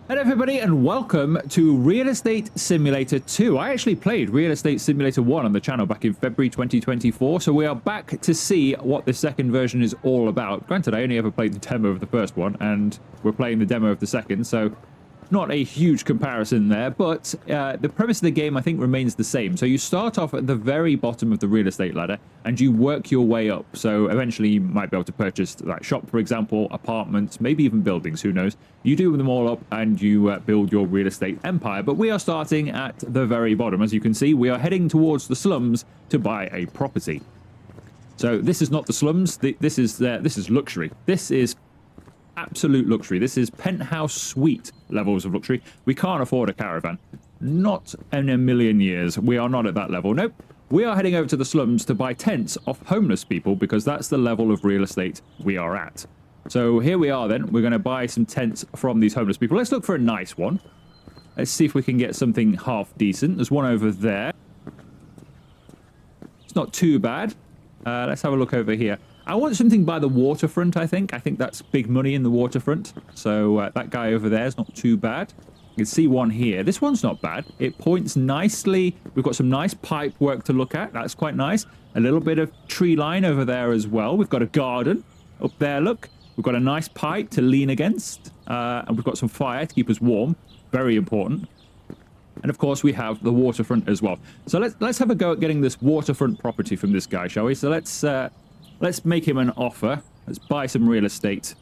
Hello everybody and welcome to Real Estate Simulator 2. I actually played Real Estate Simulator 1 on the channel back in February 2024, so we are back to see what the second version is all about. Granted, I only ever played the demo of the first one, and we're playing the demo of the second, so not a huge comparison there, but the premise of the game I think remains the same. So you start off at the very bottom of the real estate ladder and you work your way up. So eventually you might be able to purchase that shop, for example, apartments, maybe even buildings, who knows. You do them all up and you build your real estate empire. But we are starting at the very bottom. As you can see, we are heading towards the slums to buy a property. So this is not the slums. This is luxury. This is absolute luxury. This is penthouse suite levels of luxury. We can't afford a caravan. Not in a million years. We are not at that level. Nope. We are heading over to the slums to buy tents off homeless people because that's the level of real estate we are at. So here we are then. We're going to buy some tents from these homeless people. Let's look for a nice one. Let's see if we can get something half decent. There's one over there. It's not too bad. Let's have a look over here. I want something by the waterfront, I think. I think that's big money in the waterfront. So that guy over there is not too bad. You can see one here. This one's not bad. It points nicely. We've got some nice pipe work to look at. That's quite nice. A little bit of tree line over there as well. We've got a garden up there, look. We've got a nice pipe to lean against. And we've got some fire to keep us warm. Very important. And of course, we have the waterfront as well. So let's have a go at getting this waterfront property from this guy, shall we? So let's make him an offer. Let's buy some real estate.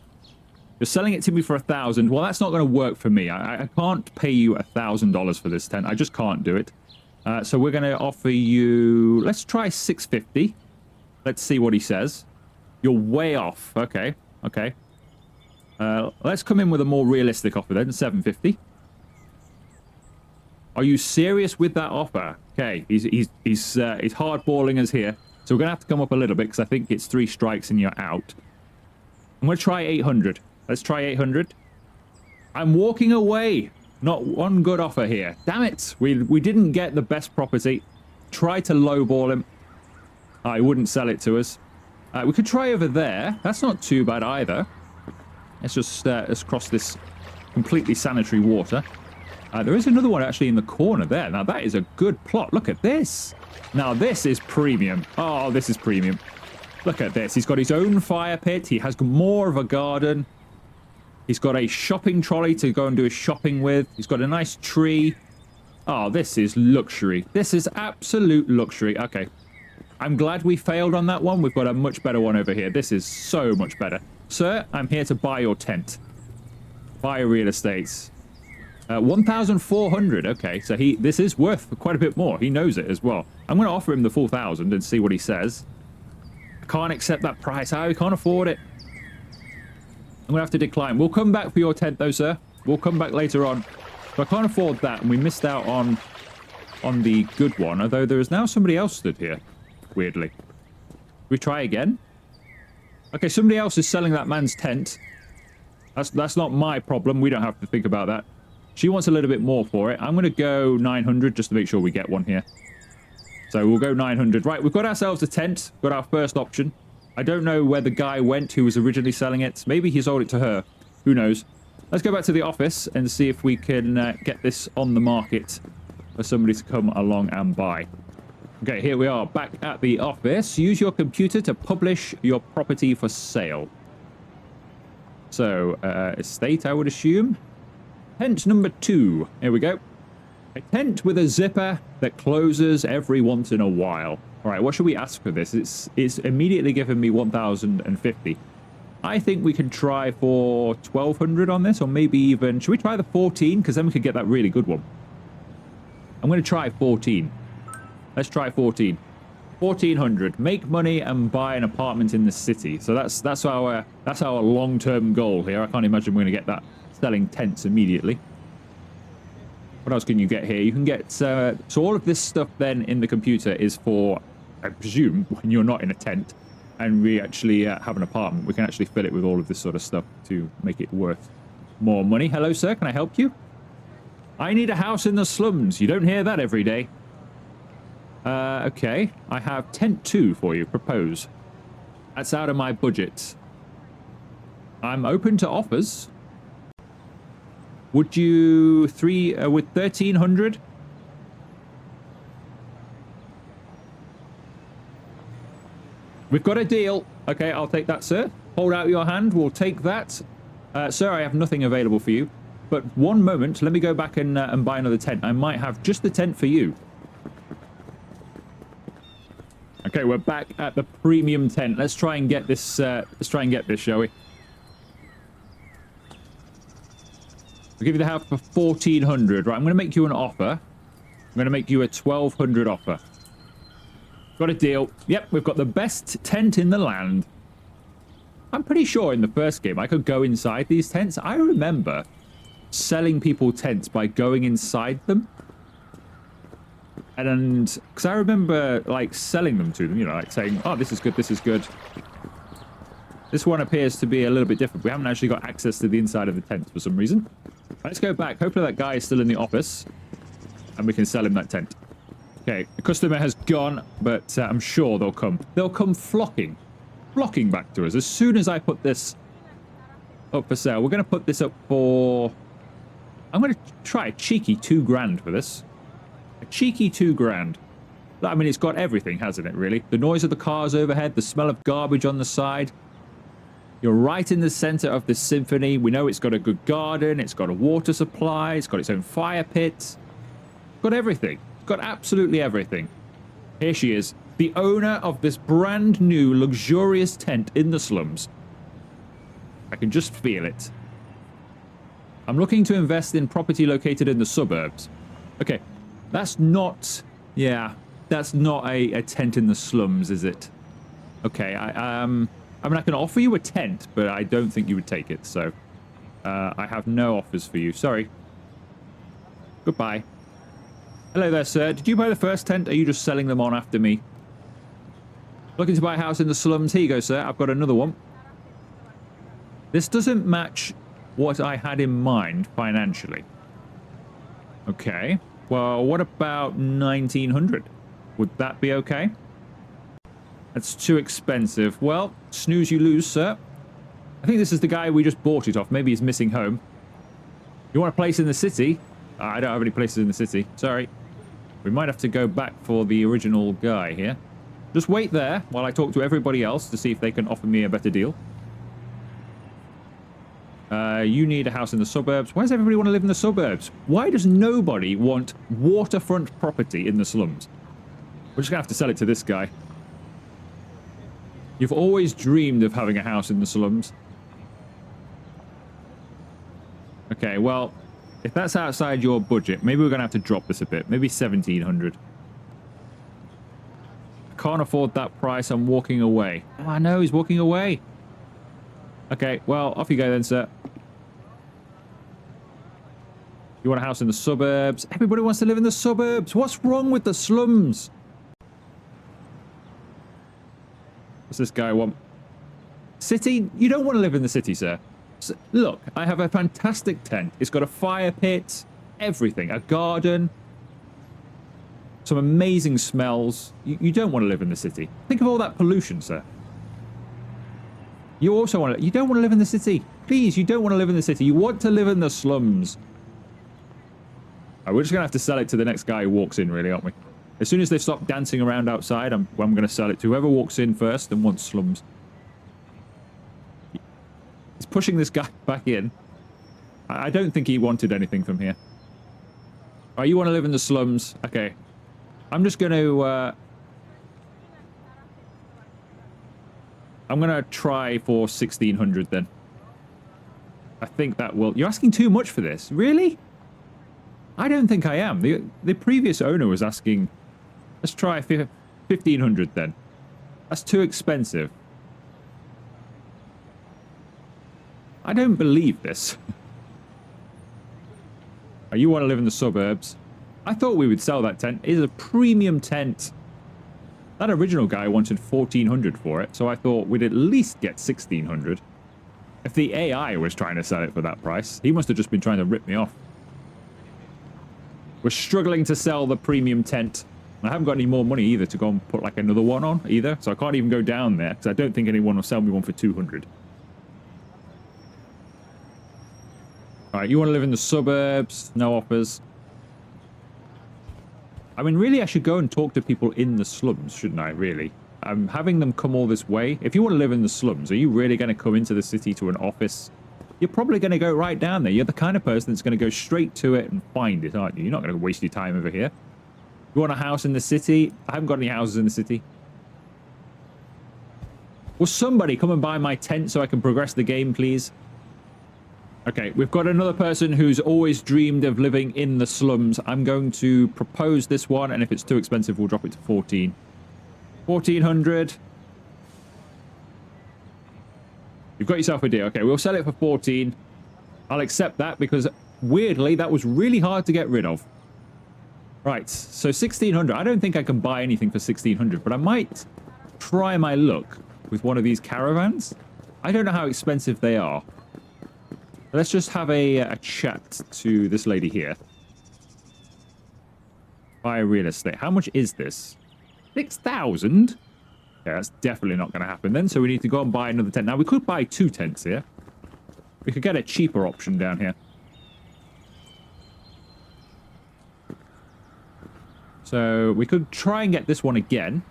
You're selling it to me for 1,000. Well, that's not going to work for me. I can't pay you $1,000 for this tent. I just can't do it. So we're going to offer you... Let's try 650. Let's see what he says. You're way off. Okay. Okay. Let's come in with a more realistic offer then. 750. Are you serious with that offer? Okay. He's hardballing us here. So we're going to have to come up a little bit because I think it's 3 strikes and you're out. I'm going to try 800. Let's try 800. I'm walking away. Not one good offer here. Damn it. We didn't get the best property. Try to lowball him. He wouldn't sell it to us. We could try over there. That's not too bad either. Let's cross this completely sanitary water. There is another one actually in the corner there. Now that is a good plot. Look at this. Now this is premium. Oh, this is premium. Look at this. He's got his own fire pit. He has more of a garden. He's got a shopping trolley to go and do his shopping with. He's got a nice tree. Oh, this is luxury. This is absolute luxury. Okay. I'm glad we failed on that one. We've got a much better one over here. This is so much better. Sir, I'm here to buy your tent. Buy real estate. 1,400. Okay, so this is worth quite a bit more. He knows it as well. I'm going to offer him the full 1,000 and see what he says. I can't accept that price. We can't afford it. I'm going to have to decline. We'll come back for your tent though, sir. We'll come back later on. But I can't afford that, and we missed out on the good one. Although there is now somebody else stood here. Weirdly. We try again. Okay, somebody else is selling that man's tent. That's not my problem. We don't have to think about that. She wants a little bit more for it. I'm going to go 900 just to make sure we get one here. So we'll go 900. Right, we've got ourselves a tent. Got our first option. I don't know where the guy went who was originally selling it. Maybe he sold it to her. Who knows? Let's go back to the office and see if we can get this on the market for somebody to come along and buy. Okay, here we are back at the office. Use your computer to publish your property for sale. So, estate, I would assume. Tent number 2. Here we go. A tent with a zipper that closes every once in a while. All right, what should we ask for this? It's immediately given me 1,050. I think we can try for 1,200 on this, or maybe even... Should we try the 14? Because then we could get that really good one. I'm going to try 14. Let's try 14. 1,400. Make money and buy an apartment in the city. So that's our long-term goal here. I can't imagine we're going to get that selling tents immediately. What else can you get here? You can get... so all of this stuff then in the computer is for, I presume, when you're not in a tent and we actually have an apartment. We can actually fill it with all of this sort of stuff to make it worth more money. Hello, sir. Can I help you? I need a house in the slums. You don't hear that every day. Okay. I have tent 2 for you. Propose. That's out of my budget. I'm open to offers. Would you with 1,300? We've got a deal. Okay, I'll take that, sir. Hold out your hand. We'll take that. Sir, I have nothing available for you. But one moment. Let me go back and buy another tent. I might have just the tent for you. Okay, we're back at the premium tent. Let's try and get this. Let's try and get this, shall we? We'll give you the house for 1,400. Right, I'm going to make you an offer. I'm going to make you a 1,200 offer. Got a deal. Yep, we've got the best tent in the land. I'm pretty sure in the first game I could go inside these tents. I remember selling people tents by going inside them. And because I remember like selling them to them, you know, like saying, oh, this is good, this is good. This one appears to be a little bit different. We haven't actually got access to the inside of the tent for some reason. Let's go back. Hopefully that guy is still in the office and we can sell him that tent. Okay, the customer has gone, but I'm sure they'll come. They'll come flocking back to us as soon as I put this up for sale. We're going to put this up for... I'm going to try a cheeky 2 grand for this. A cheeky 2 grand. I mean, it's got everything, hasn't it, really? The noise of the cars overhead, the smell of garbage on the side. You're right in the center of this symphony. We know it's got a good garden. It's got a water supply. It's got its own fire pit. It's got everything. It's got absolutely everything. Here she is, the owner of this brand new luxurious tent in the slums. I can just feel it. I'm looking to invest in property located in the suburbs. Okay, that's not... Yeah, that's not a tent in the slums, is it? Okay, I mean, I can offer you a tent, but I don't think you would take it, so... I have no offers for you. Sorry. Goodbye. Hello there, sir. Did you buy the first tent, or are you just selling them on after me? Looking to buy a house in the slums? Here you go, sir. I've got another one. This doesn't match what I had in mind financially. Okay. Well, what about 1,900? Would that be okay? That's too expensive. Well, snooze you lose, sir. I think this is the guy we just bought it off. Maybe he's missing home. You want a place in the city? I don't have any places in the city. Sorry. We might have to go back for the original guy here. Just wait there while I talk to everybody else to see if they can offer me a better deal. You need a house in the suburbs. Why does everybody want to live in the suburbs? Why does nobody want waterfront property in the slums? We're just going to have to sell it to this guy. You've always dreamed of having a house in the slums. Okay, well, if that's outside your budget, maybe we're going to have to drop this a bit. Maybe 1,700. I can't afford that price. I'm walking away. Oh, I know, he's walking away. Okay, well, off you go then, sir. You want a house in the suburbs? Everybody wants to live in the suburbs. What's wrong with the slums? What's this guy want? City? You don't want to live in the city, sir. Look, I have a fantastic tent. It's got a fire pit, everything, a garden, some amazing smells. You don't want to live in the city. Think of all that pollution, sir. You also want to... You don't want to live in the city. Please, you don't want to live in the city. You want to live in the slums. We're just going to have to sell it to the next guy who walks in, really, aren't we? As soon as they stop dancing around outside, I'm going to sell it to whoever walks in first and wants slums. He's pushing this guy back in. I don't think he wanted anything from here. Oh, you want to live in the slums? Okay. I'm just going to... I'm going to try for 1,600 then. I think that will... You're asking too much for this. Really? I don't think I am. The previous owner was asking... Let's try 1,500 then. That's too expensive. I don't believe this. Oh, you want to live in the suburbs? I thought we would sell that tent. It is a premium tent. That original guy wanted 1,400 for it, so I thought we'd at least get 1,600. If the AI was trying to sell it for that price, he must have just been trying to rip me off. We're struggling to sell the premium tent. I haven't got any more money either to go and put like another one on either, so I can't even go down there because I don't think anyone will sell me one for 200. All right, you want to live in the suburbs? No offers. I mean, really, I should go and talk to people in the slums, shouldn't I, really? I'm having them come all this way. If you want to live in the slums, are you really going to come into the city to an office? You're probably going to go right down there. You're the kind of person that's going to go straight to it and find it, aren't you? You're not going to waste your time over here. You want a house in the city? I haven't got any houses in the city. Will somebody come and buy my tent so I can progress the game, please? Okay, we've got another person who's always dreamed of living in the slums. I'm going to propose this one, and if it's too expensive, we'll drop it to 14. 1400. You've got yourself a deal. Okay, we'll sell it for 14. I'll accept that because, weirdly, that was really hard to get rid of. Right, so 1600. I don't think I can buy anything for 1600, but I might try my luck with one of these caravans. I don't know how expensive they are. Let's just have a chat to this lady here. Buy real estate. How much is this? 6,000? Yeah, that's definitely not going to happen then, so we need to go and buy another tent. Now, we could buy 2 tents here. We could get a cheaper option down here. So, we could try and get this one again.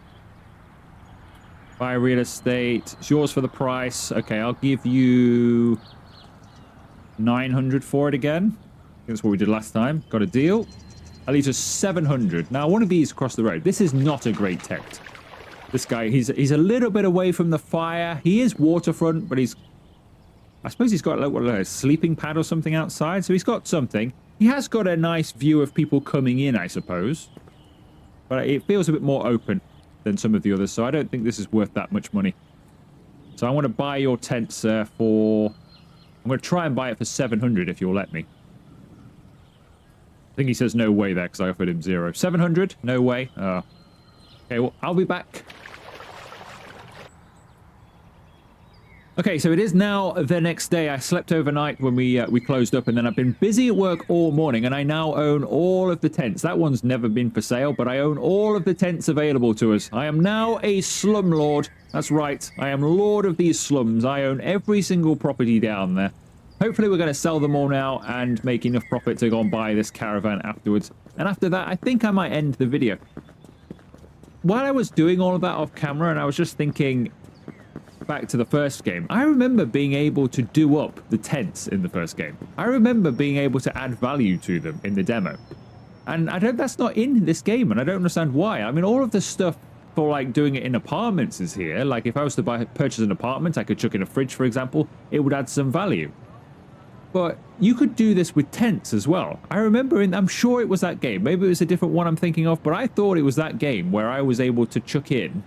Buy real estate. It's yours for the price. Okay, I'll give you 900 for it again. That's what we did last time. Got a deal. That leaves us 700. Now, one of these across the road. This is not a great tent. This guy, he's a little bit away from the fire. He is waterfront, but he's... I suppose he's got like a sleeping pad or something outside, so he's got something. He has got a nice view of people coming in, I suppose. But it feels a bit more open than some of the others, so I don't think this is worth that much money. So I want to buy your tent, sir, for... I'm going to try and buy it for 700 if you'll let me. I think he says no way there because I offered him 0. 700? No way. Okay, well, I'll be back. Okay, so it is now the next day. I slept overnight when we closed up, and then I've been busy at work all morning, and I now own all of the tents. That one's never been for sale, but I own all of the tents available to us. I am now a slumlord. That's right. I am lord of these slums. I own every single property down there. Hopefully we're going to sell them all now and make enough profit to go and buy this caravan afterwards. And after that, I think I might end the video. While I was doing all of that off camera, and I was just thinking back to the first game, I remember being able to do up the tents in the first game. I remember being able to add value to them in the demo. And that's not in this game, and I don't understand why. I mean, all of the stuff for like doing it in apartments is here. Like if I was to purchase an apartment, I could chuck in a fridge, for example. It would add some value. But you could do this with tents as well. I remember, I'm sure it was that game. Maybe it was a different one I'm thinking of, but I thought it was that game where I was able to chuck in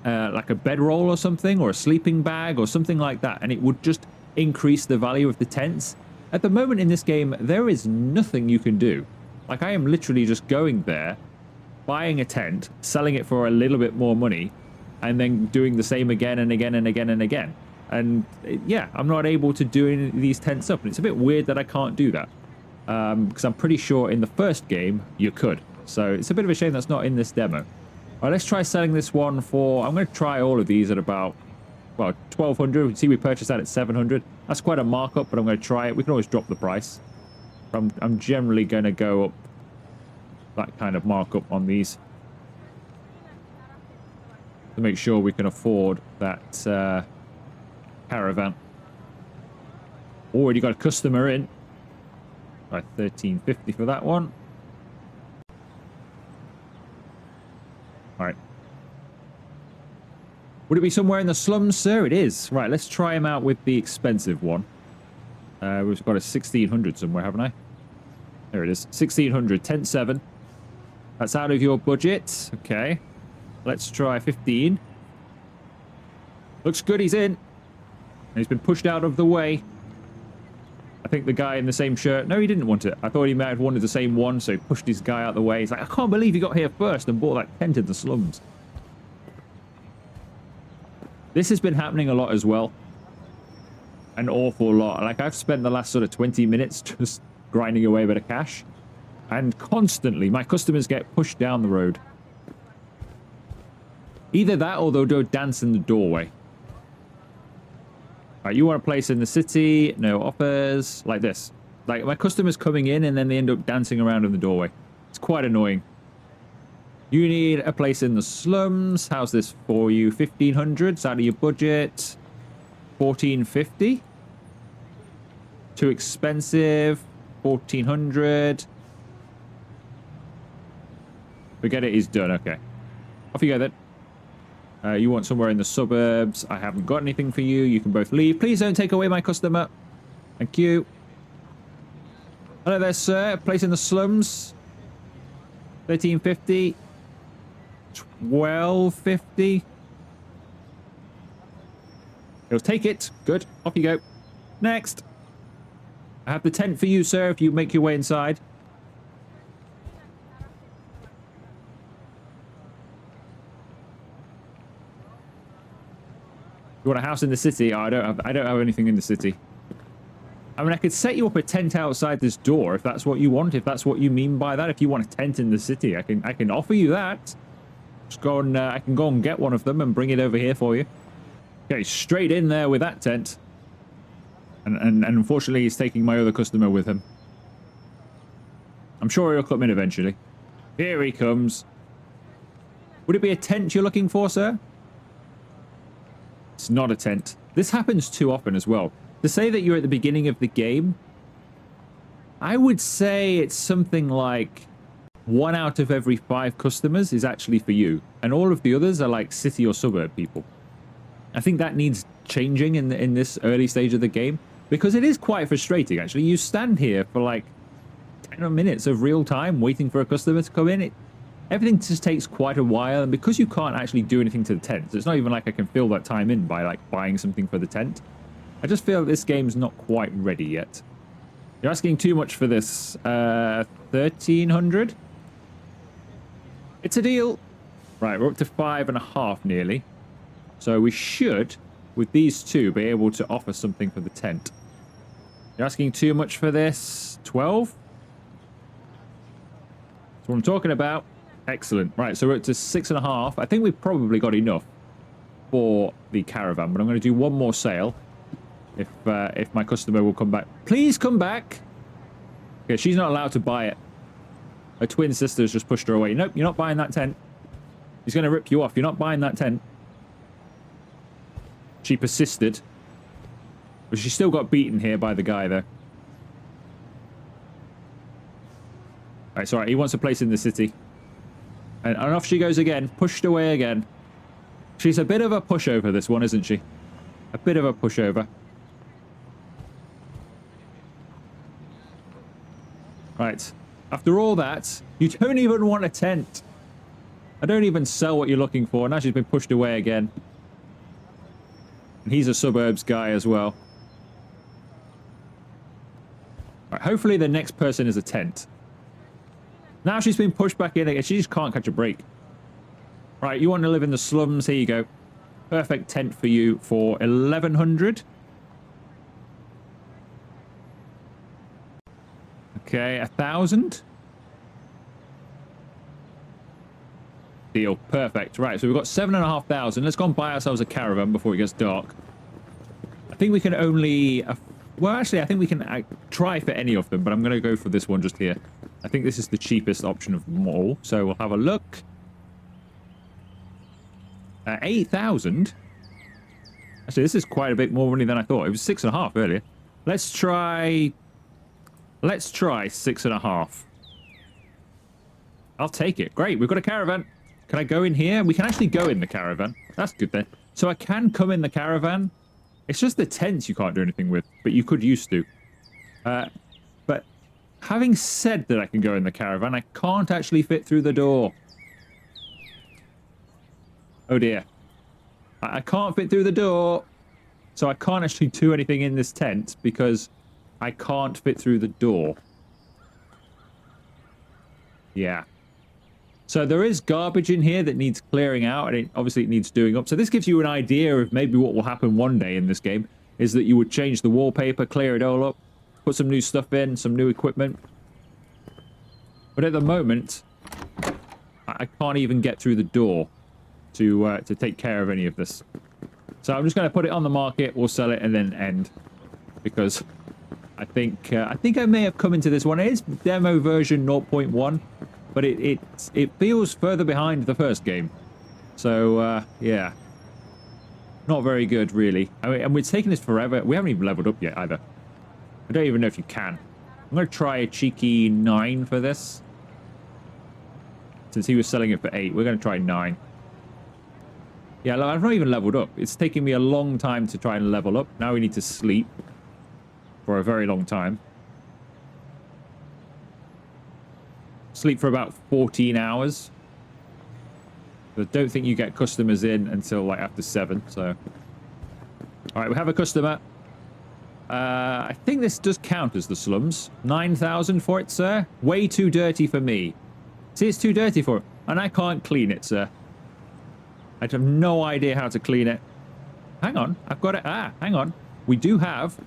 like a bedroll or something, or a sleeping bag or something like that, and it would just increase the value of the tents. At the moment in this game, there is nothing you can do. Like I am literally just going there, buying a tent, selling it for a little bit more money, and then doing the same again and again and again and again. And yeah, I'm not able to do any of these tents up, and it's a bit weird that I can't do that. Because I'm pretty sure in the first game you could. So it's a bit of a shame that's not in this demo. All right, let's try selling this one for... I'm going to try all of these at about, well, 1,200. We see we purchased that at 700. That's quite a markup, but I'm going to try it. We can always drop the price. I'm generally going to go up that kind of markup on these to make sure we can afford that caravan. Already got a customer in. Right, 1350 for that one. All right. Would it be somewhere in the slums, sir? It is. Right, let's try him out with the expensive one. We've got a 1600 somewhere, haven't I? There it is. 1600, tent 7. That's out of your budget. Okay. Let's try 15. Looks good, he's in. And he's been pushed out of the way. I think the guy in the same shirt... No, he didn't want it. I thought he might have wanted the same one, so he pushed his guy out of the way. He's like, I can't believe you got here first and bought that tent in the slums. This has been happening a lot as well. An awful lot. Like, I've spent the last sort of 20 minutes just grinding away a bit of cash. And constantly, my customers get pushed down the road. Either that or they'll go dance in the doorway. Right, you want a place in the city, no offers, like this. Like, my customers coming in and then they end up dancing around in the doorway. It's quite annoying. You need a place in the slums. How's this for you? 1,500? It's out of your budget. 1,450? Too expensive. 1,400. Forget it, he's done. Okay. Off you go then. You want somewhere in the suburbs. I haven't got anything for you. You can both leave. Please don't take away my customer. Thank you. Hello there, sir. Place in the slums. 1,350. 1,250. He'll take it. Good. Off you go. Next. I have the tent for you, sir, if you make your way inside. You want a house in the city? Oh, I don't have anything in the city. I mean, I could set you up a tent outside this door if that's what you want. If that's what you mean by that. If you want a tent in the city, I can offer you that. Just go and I can go and get one of them and bring it over here for you. Okay, straight in there with that tent. And unfortunately, he's taking my other customer with him. I'm sure he'll come in eventually. Here he comes. Would it be a tent you're looking for, sir? It's not a tent. This happens too often as well. To say that you're at the beginning of the game, I would say it's something like 1 out of every 5 customers is actually for you. And all of the others are like city or suburb people. I think that needs changing in this early stage of the game. Because it is quite frustrating, actually. You stand here for like 10 minutes of real time waiting for a customer to come in. Everything just takes quite a while, and because you can't actually do anything to the tent, so it's not even like I can fill that time in by like buying something for the tent. I just feel that this game's not quite ready yet. You're asking too much for this. 1,300? It's a deal. Right, we're up to 5.5 nearly. So we should, with these two, be able to offer something for the tent. You're asking too much for this. 12? That's what I'm talking about. Excellent. Right, so we're up to 6.5. I think we've probably got enough for the caravan, but I'm going to do one more sale if my customer will come back. Please come back. Okay, she's not allowed to buy it. Her twin sister's just pushed her away. Nope, you're not buying that tent. He's going to rip you off. You're not buying that tent. She persisted. But she still got beaten here by the guy there. Alright, it's alright. He wants a place in the city. And off she goes again. Pushed away again. She's a bit of a pushover, this one, isn't she? A bit of a pushover. Right. After all that, you don't even want a tent. I don't even sell what you're looking for. Now she's been pushed away again. And he's a suburbs guy as well. Right, hopefully the next person is a tent. Now she's been pushed back in again. She just can't catch a break. Right, you want to live in the slums? Here you go. Perfect tent for you for 1,100. Okay, 1,000. Deal. Perfect. Right, so we've got 7,500. Let's go and buy ourselves a caravan before it gets dark. I think we can only... well, actually, I think we can try for any of them, but I'm going to go for this one just here. I think this is the cheapest option of them all, so we'll have a look. 8,000? Actually, this is quite a bit more money than I thought. It was 6.5 earlier. Let's try 6.5. I'll take it. Great, we've got a caravan. Can I go in here? We can actually go in the caravan. That's good then. So I can come in the caravan. It's just the tents you can't do anything with, but you could used to. But having said that I can go in the caravan, I can't actually fit through the door. Oh dear. I can't fit through the door. So I can't actually do anything in this tent because I can't fit through the door. Yeah. So there is garbage in here that needs clearing out, and obviously it needs doing up. So this gives you an idea of maybe what will happen one day in this game, is that you would change the wallpaper, clear it all up, put some new stuff in, some new equipment. But at the moment, I can't even get through the door to take care of any of this. So I'm just going to put it on the market, we'll sell it, and then end. Because I think I may have come into this one. It is demo version 0.1, but it feels further behind the first game. So yeah, not very good really. I mean, and we're taking this forever. We haven't even leveled up yet either. I don't even know if you can. I'm going to try a cheeky 9 for this. Since he was selling it for 8, we're going to try 9. Yeah, I've not even leveled up. It's taking me a long time to try and level up. Now we need to sleep for a very long time. Sleep for about 14 hours. But I don't think you get customers in until like after 7, so... Alright, we have a customer. I think this does count as the slums. 9,000 for it, sir. Way too dirty for me. See, it's too dirty for it. And I can't clean it, sir. I have no idea how to clean it. Hang on, I've got it. Ah, hang on. We do have.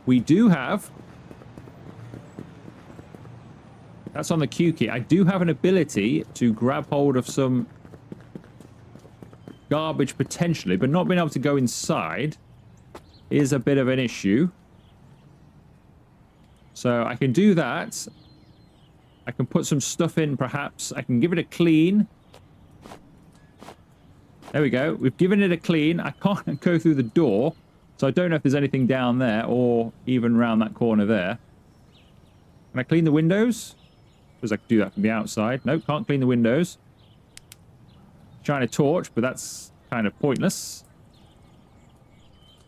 That's on the Q key. I do have an ability to grab hold of some garbage potentially, but not being able to go inside is a bit of an issue. So I can do that. I can put some stuff in, perhaps. I can give it a clean. There we go. We've given it a clean. I can't go through the door, so I don't know if there's anything down there or even around that corner there. Can I clean the windows? Because I can do that from the outside. Nope, can't clean the windows. Trying to torch, but that's kind of pointless.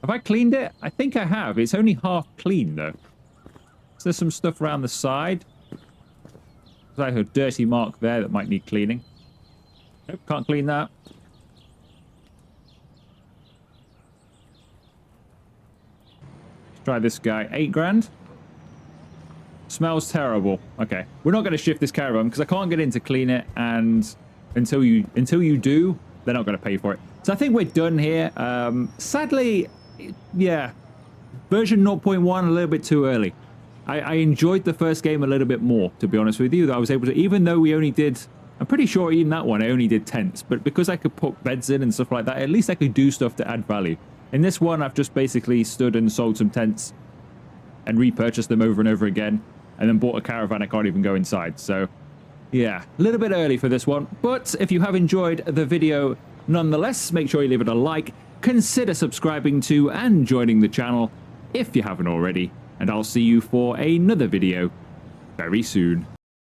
Have I cleaned it? I think I have. It's only half clean, though. So there's some stuff around the side. There's like a dirty mark there that might need cleaning. Nope, can't clean that. Let's try this guy. 8 grand. Smells terrible. Okay. We're not going to shift this caravan because I can't get in to clean it, and until you do, they're not going to pay for it. So I think we're done here. Sadly, yeah. Version 0.1 a little bit too early. I enjoyed the first game a little bit more, to be honest with you. That I was able to, even though we only did, I'm pretty sure in that one I only did tents, but because I could put beds in and stuff like that, at least I could do stuff to add value. In this one, I've just basically stood and sold some tents and repurchased them over and over again, and then bought a caravan I can't even go inside. So yeah, a little bit early for this one, but if you have enjoyed the video nonetheless, make sure you leave it a like, consider subscribing to and joining the channel if you haven't already, and I'll see you for another video very soon.